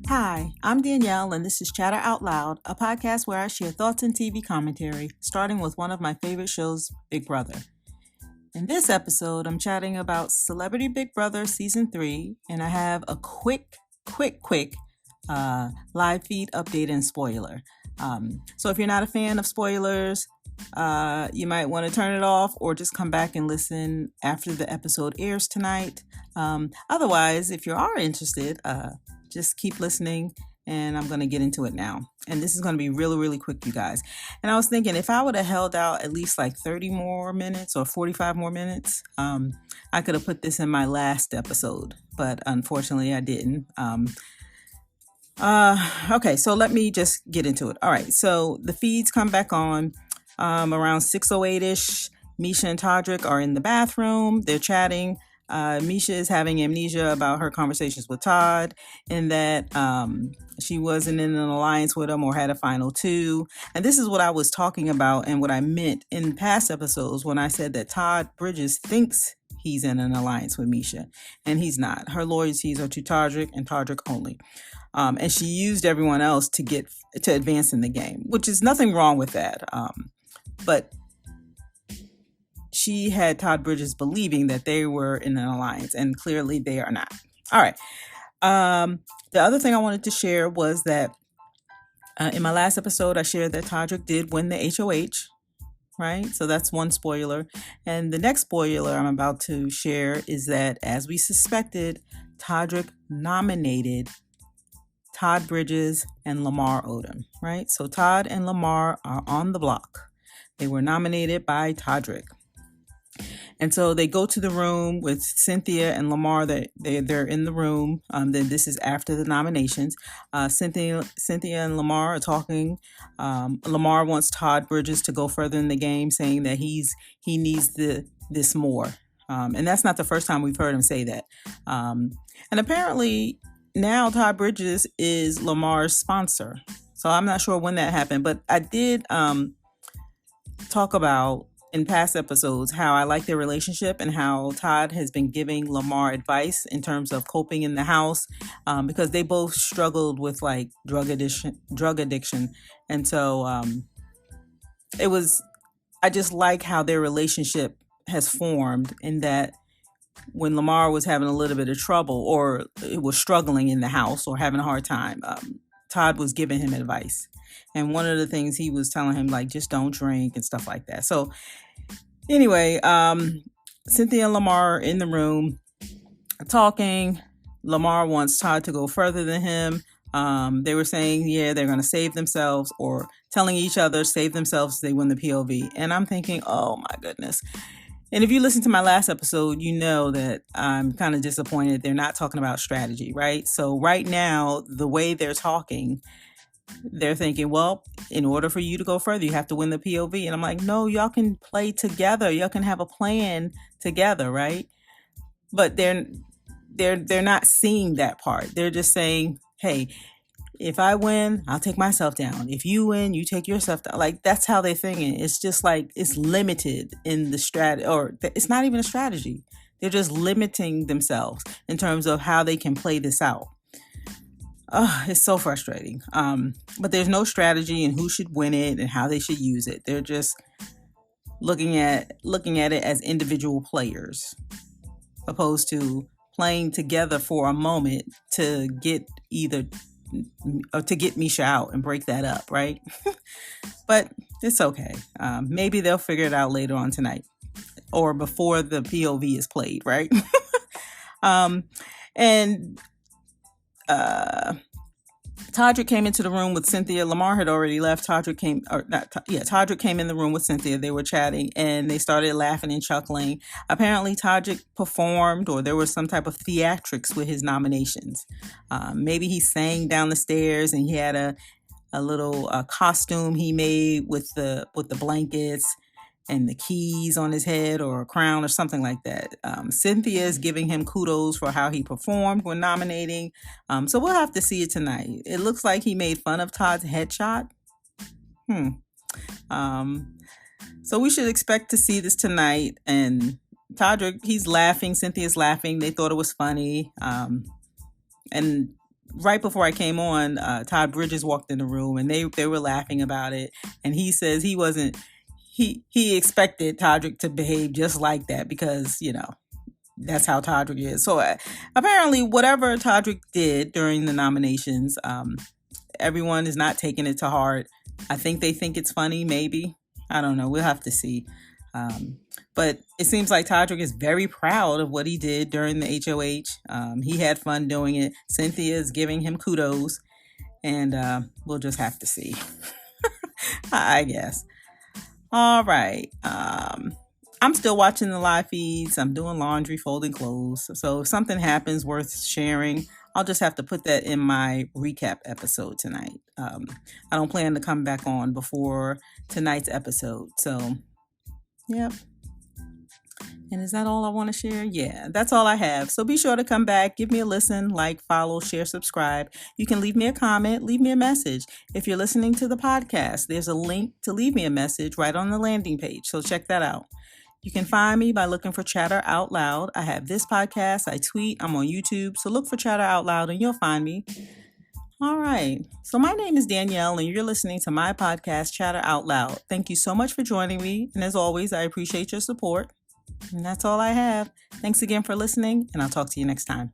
Hi, I'm Danielle, and this is Chatter Out Loud, a podcast where I share thoughts and TV commentary, starting with one of my favorite shows, Big Brother. In this episode, I'm chatting about Celebrity Big Brother Season 3, and I have a quick live feed update and spoiler. So if you're not a fan of spoilers, you might want to turn it off or just come back and listen after the episode airs tonight. Otherwise, if you are interested, just keep listening, and I'm going to get into it now. And this is going to be really, really quick, you guys. And I was thinking if I would have held out at least like 30 more minutes or 45 more minutes, I could have put this in my last episode, but unfortunately I didn't. Okay, so let me just get into it. All right, so the feeds come back on around 6:08ish. Misha and Todrick are in the bathroom. They're chatting. Misha is having amnesia about her conversations with Todd, and that she wasn't in an alliance with him or had a final two. And this is what I was talking about and what I meant in past episodes when I said that Todd Bridges thinks he's in an alliance with Misha, and he's not. Her loyalties are to Todrick and Todrick only. And she used everyone else to advance in the game, which is nothing wrong with that. But she had Todd Bridges believing that they were in an alliance, and clearly they are not. All right. The other thing I wanted to share was that in my last episode, I shared that Todrick did win the HOH, right? So that's one spoiler. And the next spoiler I'm about to share is that, as we suspected, Todrick nominated Todd Bridges and Lamar Odom, right? So Todd and Lamar are on the block. They were nominated by Todrick. And so they go to the room with Cynthia and Lamar. They're in the room. Then this is after the nominations. Cynthia and Lamar are talking. Lamar wants Todd Bridges to go further in the game, saying that he needs this more. And that's not the first time we've heard him say that. And apparently now Todd Bridges is Lamar's sponsor. So I'm not sure when that happened, but I did talk about in past episodes how I like their relationship and how Todd has been giving Lamar advice in terms of coping in the house, because they both struggled with like drug addiction. And so I just like how their relationship has formed, in that when Lamar was having a little bit of trouble or it was struggling in the house or having a hard time, Todd was giving him advice. And one of the things he was telling him, like, just don't drink and stuff like that. So anyway, Cynthia and Lamar are in the room talking. Lamar wants Todd to go further than him. They were saying, they're going to save themselves, or telling each other, save themselves, they win the POV. And I'm thinking, oh my goodness. And if you listen to my last episode, you know that I'm kind of disappointed they're not talking about strategy, right? So right now, the way they're talking, they're thinking, well, in order for you to go further, you have to win the POV. And I'm like, no, y'all can play together. Y'all can have a plan together, right? But they're not seeing that part. They're just saying, hey, if I win, I'll take myself down. If you win, you take yourself down. Like, that's how they're thinking. It's just like, it's limited in the strategy, or it's not even a strategy. They're just limiting themselves in terms of how they can play this out. It's so frustrating. But there's no strategy in who should win it and how they should use it. They're just looking at it as individual players, opposed to playing together for a moment to get Misha out and break that up, right? But it's okay. Maybe they'll figure it out later on tonight, or before the POV is played, right? Todrick came into the room with Cynthia. Lamar had already left. Todrick came in the room with Cynthia. They were chatting and they started laughing and chuckling. Apparently Todrick performed, or there was some type of theatrics with his nominations. Maybe he sang down the stairs and he had a little costume he made with the blankets and the keys on his head, or a crown or something like that. Cynthia is giving him kudos for how he performed when nominating. So we'll have to see it tonight. It looks like he made fun of Todd's headshot. So we should expect to see this tonight. And Todrick, he's laughing. Cynthia's laughing. They thought it was funny. And right before I came on, Todd Bridges walked in the room, and they were laughing about it. And he says he wasn't he expected Todrick to behave just like that because that's how Todrick is. So apparently, whatever Todrick did during the nominations, everyone is not taking it to heart. I think they think it's funny, maybe. I don't know. We'll have to see. But it seems like Todrick is very proud of what he did during the HOH. He had fun doing it. Cynthia is giving him kudos. And we'll just have to see, I guess. All right. I'm still watching the live feeds. I'm doing laundry, folding clothes. So if something happens worth sharing, I'll just have to put that in my recap episode tonight. I don't plan to come back on before tonight's episode. So, yep. And is that all I want to share? Yeah, that's all I have. So be sure to come back, give me a listen, like, follow, share, subscribe. You can leave me a comment, leave me a message. If you're listening to the podcast, there's a link to leave me a message right on the landing page. So check that out. You can find me by looking for Chatter Out Loud. I have this podcast, I tweet, I'm on YouTube. So look for Chatter Out Loud and you'll find me. All right. So my name is Danielle and you're listening to my podcast, Chatter Out Loud. Thank you so much for joining me. And as always, I appreciate your support. And that's all I have. Thanks again for listening, and I'll talk to you next time.